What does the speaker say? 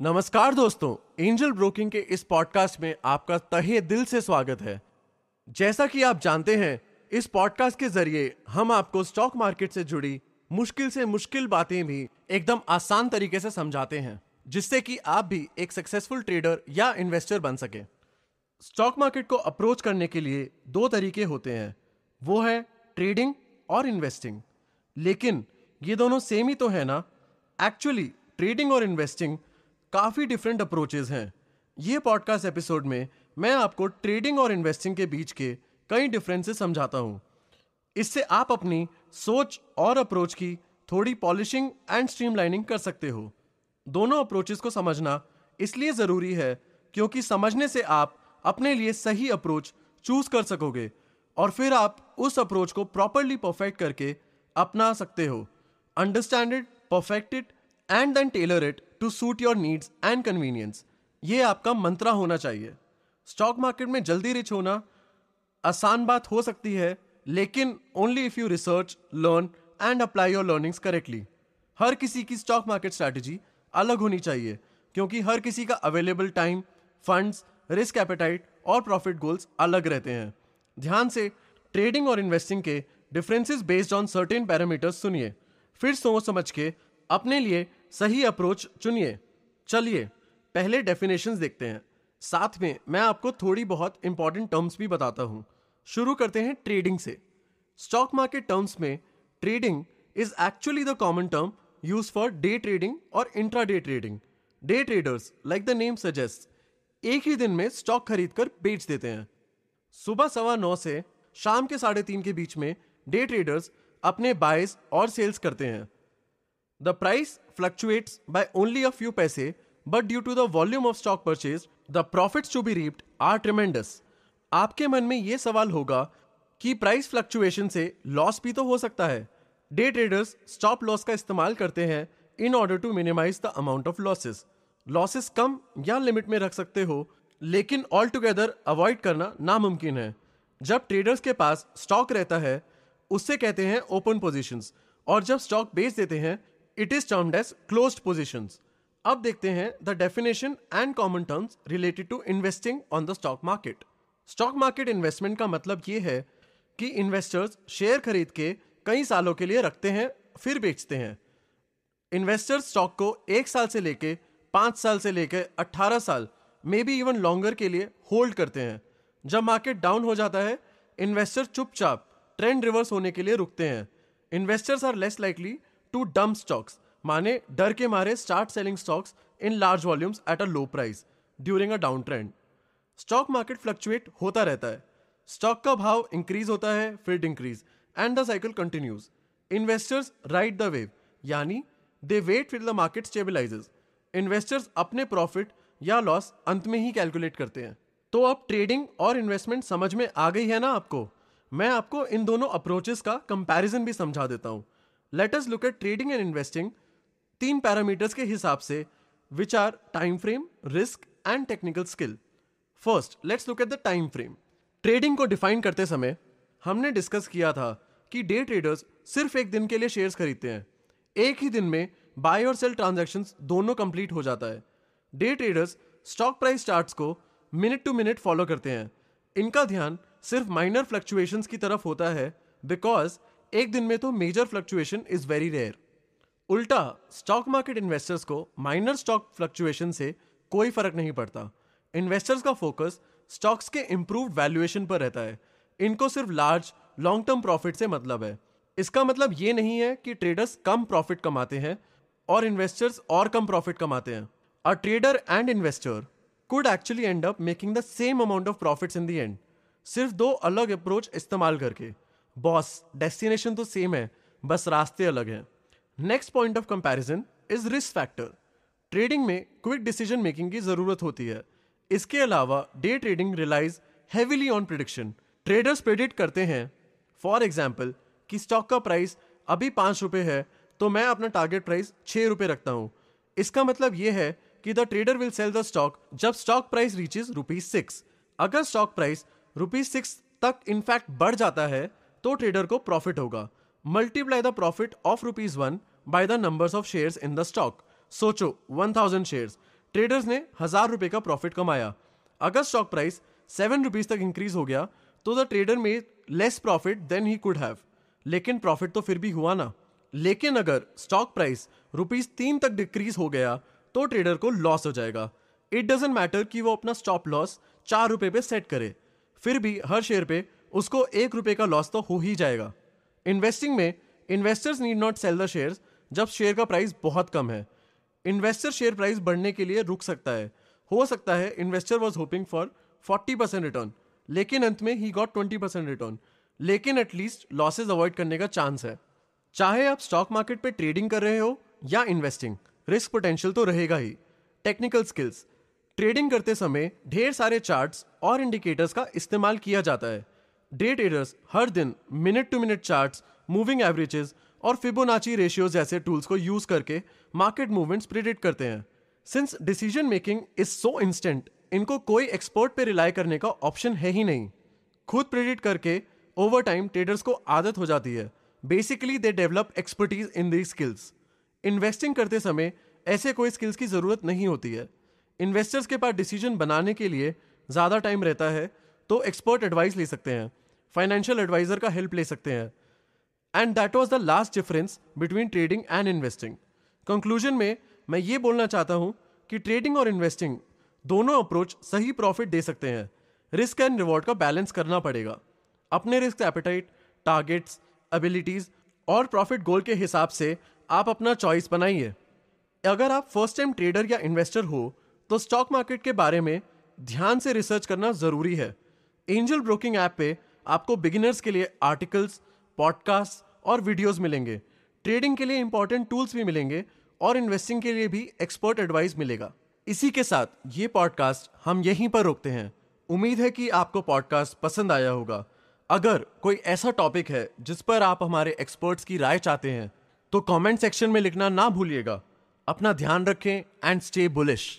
नमस्कार दोस्तों, angel broking के इस पॉडकास्ट में आपका तहे दिल से स्वागत है। जैसा कि आप जानते हैं, इस पॉडकास्ट के जरिए हम आपको स्टॉक मार्केट से जुड़ी मुश्किल से मुश्किल बातें भी एकदम आसान तरीके से समझाते हैं, जिससे कि आप भी एक सक्सेसफुल ट्रेडर या इन्वेस्टर बन सके। स्टॉक मार्केट को अप्रोच करने के लिए दो तरीके होते हैं, वो है ट्रेडिंग और इन्वेस्टिंग। लेकिन ये दोनों सेम ही तो है ना? एक्चुअली ट्रेडिंग और इन्वेस्टिंग काफी डिफरेंट अप्रोचेस हैं। ये पॉडकास्ट एपिसोड में मैं आपको ट्रेडिंग और इन्वेस्टिंग के बीच के कई डिफरेंसेस समझाता हूँ। इससे आप अपनी सोच और अप्रोच की थोड़ी पॉलिशिंग एंड स्ट्रीमलाइनिंग कर सकते हो। दोनों अप्रोचेस को समझना इसलिए ज़रूरी है क्योंकि समझने से आप अपने लिए सही अप्रोच चूज कर सकोगे और फिर आप उस अप्रोच को प्रॉपरली परफेक्ट करके अपना सकते हो। Understand it, perfect it and then tailor it to suit your needs and convenience. ये आपका मंत्रा होना चाहिए। स्टॉक मार्केट में जल्दी रिच होना आसान बात हो सकती है, लेकिन only if you research, learn and apply your learnings correctly. हर किसी की स्टॉक मार्केट स्ट्रैटेजी अलग होनी चाहिए क्योंकि हर किसी का available time, funds, risk appetite और प्रॉफिट गोल्स अलग रहते हैं। ध्यान से ट्रेडिंग और इन्वेस्टिंग के differences based on certain parameters सुनिए, फिर सोच समझ के अपने लिए सही अप्रोच चुनिए। चलिए पहले डेफिनेशंस देखते हैं, साथ में मैं आपको थोड़ी बहुत इंपॉर्टेंट टर्म्स भी बताता हूं। शुरू करते हैं ट्रेडिंग से। स्टॉक मार्केट टर्म्स में trading is actually the common term use for day trading और intraday trading. Day traders, like the name suggest, एक ही दिन में स्टॉक खरीद कर बेच देते हैं। सुबह 9:15 से शाम के 3:30 के बीच में डे ट्रेडर्स अपने बाइज और सेल्स करते हैं। The price fluctuates by only a few paise, but due to the volume of stock purchased, the profits to be reaped are tremendous. आपके मन में ये सवाल होगा कि प्राइस फ्लक्चुएशन से लॉस भी तो हो सकता है। डे ट्रेडर्स स्टॉप लॉस का इस्तेमाल करते हैं in order to minimise the amount of losses. Losses कम या लिमिट में रख सकते हो, लेकिन ऑल टुगेदर अवॉइड करना नामुमकिन है। जब ट्रेडर्स के पास स्टॉक रहता है उससे कहते हैं ओपन पोजिशंस, और जब स्टॉक बेच देते हैं it is termed as closed positions. अब देखते हैं the definition and common terms related to investing on the stock market. Stock market investment का मतलब ये है कि इन्वेस्टर्स शेयर खरीद के कई सालों के लिए रखते हैं फिर बेचते हैं। इन्वेस्टर्स स्टॉक को 1 साल से लेके 5 साल से लेके 18 साल, मे बी इवन लॉन्गर के लिए होल्ड करते हैं। जब मार्केट डाउन हो जाता है इन्वेस्टर चुपचाप ट्रेंड रिवर्स होने के लिए रुकते हैं। Investors are less likely to dump stocks, माने डर के मारे start selling stocks in large volumes at a low price during a down trend. Stock market fluctuate होता रहता है। स्टॉक का भाव इंक्रीज होता है फिर decrease and the cycle continues. Investors ride the wave, यानी they wait till the market stabilises. Investors अपने प्रॉफिट या लॉस अंत में ही कैलकुलेट करते हैं। तो अब ट्रेडिंग और इन्वेस्टमेंट समझ में आ गई है ना आपको? मैं आपको इन दोनों अप्रोचेस का कंपैरिजन भी समझा देता हूं। Let us look at trading and investing 3 parameters के हिसाब से, which are time frame, risk and technical skill. First, let's look at the time frame. Trading को डिफाइन करते समय हमने डिस्कस किया था कि डे ट्रेडर्स सिर्फ एक दिन के लिए शेयर्स खरीदते हैं। एक ही दिन में बाय और सेल ट्रांजैक्शंस दोनों कंप्लीट हो जाता है। Day traders stock price charts को मिनट टू मिनट फॉलो करते हैं। इनका ध्यान सिर्फ माइनर फ्लक्चुएशंस की तरफ होता है, बिकॉज एक दिन में तो major fluctuation is very rare. उल्टा स्टॉक मार्केट इन्वेस्टर्स को माइनर स्टॉक फ्लक्चुएशन से कोई फर्क नहीं पड़ता। इन्वेस्टर्स का फोकस स्टॉक्स के इंप्रूव्ड वैल्यूएशन पर रहता है। इनको सिर्फ लार्ज लॉन्ग टर्म प्रॉफिट से मतलब है। इसका मतलब ये नहीं है कि ट्रेडर्स कम प्रॉफिट कमाते हैं और इन्वेस्टर्स और कम प्रॉफिट कमाते हैं। A trader and investor could actually and up making the same amount of profits in the end, सिर्फ 2 अलग अप्रोच इस्तेमाल करके। बॉस, डेस्टिनेशन तो सेम है, बस रास्ते अलग हैं। Next point of comparison is risk factor. Trading में क्विक डिसीजन मेकिंग की जरूरत होती है। इसके अलावा day trading relies heavily on prediction. Traders predict करते हैं, फॉर एग्जाम्पल, कि स्टॉक का प्राइस अभी 5 रुपए है तो मैं अपना टारगेट प्राइस 6 रुपए रखता हूं। इसका मतलब यह है कि the trader will sell the stock जब स्टॉक प्राइस रीचेज ₹6। अगर स्टॉक प्राइस ₹6 तक इनफैक्ट बढ़ जाता है तो ट्रेडर को प्रॉफिट होगा। Multiply the profit of ₹1 by the numbers of shares in the stock. सोचो 1000 शेयर्स, ट्रेडर्स ने 1000 रुपए का प्रॉफिट कमाया। अगर स्टॉक प्राइस 7 रुपीज तक इंक्रीज हो गया तो the trader made less profit than he could have, लेकिन प्रॉफिट तो फिर भी हुआ ना। लेकिन अगर स्टॉक प्राइस ₹3 तक डिक्रीज हो गया तो ट्रेडर को लॉस हो जाएगा। इट डजंट मैटर कि वो अपना स्टॉप लॉस 4 रुपए पे सेट करे, फिर भी हर शेयर पे उसको 1 रुपए का लॉस तो हो ही जाएगा। इन्वेस्टिंग में investors need not sell the shares जब शेयर का प्राइस बहुत कम है। इन्वेस्टर शेयर प्राइस बढ़ने के लिए रुक सकता है। हो सकता है investor was hoping for 40% return, लेकिन अंत में ही गॉट 20% रिटर्न, लेकिन एटलीस्ट लॉसेज अवॉइड करने का चांस है। चाहे आप स्टॉक मार्केट पे ट्रेडिंग कर रहे हो या इन्वेस्टिंग, रिस्क पोटेंशियल तो रहेगा ही। टेक्निकल स्किल्स, ट्रेडिंग करते समय ढेर सारे चार्ट्स और इंडिकेटर्स का इस्तेमाल किया जाता है। डे ट्रेडर्स हर दिन minute to minute charts, moving averages और फिबोनाची रेशियो जैसे टूल्स को यूज करके मार्केट मूवमेंट्स प्रिडिक्ट करते हैं। Since decision making is so instant, इनको कोई एक्सपर्ट पे रिलाई करने का ऑप्शन है ही नहीं। खुद प्रिडिक्ट करके ओवर टाइम ट्रेडर्स को आदत हो जाती है। Basically they develop expertise in these skills. Investing करते समय ऐसे कोई स्किल्स की जरूरत नहीं होती है। इन्वेस्टर्स के पास डिसीजन बनाने के लिए ज़्यादा टाइम रहता है तो एक्सपर्ट एडवाइस ले सकते हैं, फाइनेंशियल एडवाइजर का हेल्प ले सकते हैं। And that was the last difference between trading and investing. Conclusion में मैं ये बोलना चाहता हूँ कि ट्रेडिंग और इन्वेस्टिंग दोनों अप्रोच सही प्रॉफिट दे सकते हैं। रिस्क एंड रिवॉर्ड का बैलेंस करना पड़ेगा। अपने रिस्क एपेटाइट, टारगेट्स, एबिलिटीज और प्रॉफिट गोल के हिसाब से आप अपना चॉइस बनाइए। अगर आप फर्स्ट टाइम ट्रेडर या इन्वेस्टर हो तो स्टॉक मार्केट के बारे में ध्यान से रिसर्च करना जरूरी है। एंजल ब्रोकिंग ऐप पे आपको बिगिनर्स के लिए आर्टिकल्स, पॉडकास्ट और वीडियोस मिलेंगे। ट्रेडिंग के लिए इंपॉर्टेंट टूल्स भी मिलेंगे और इन्वेस्टिंग के लिए भी एक्सपर्ट एडवाइस मिलेगा। इसी के साथ ये पॉडकास्ट हम यहीं पर रोकते हैं। उम्मीद है कि आपको पॉडकास्ट पसंद आया होगा। अगर कोई ऐसा टॉपिक है जिस पर आप हमारे एक्सपर्ट्स की राय चाहते हैं तो कमेंट सेक्शन में लिखना ना भूलिएगा। अपना ध्यान रखें एंड स्टे बुलिश।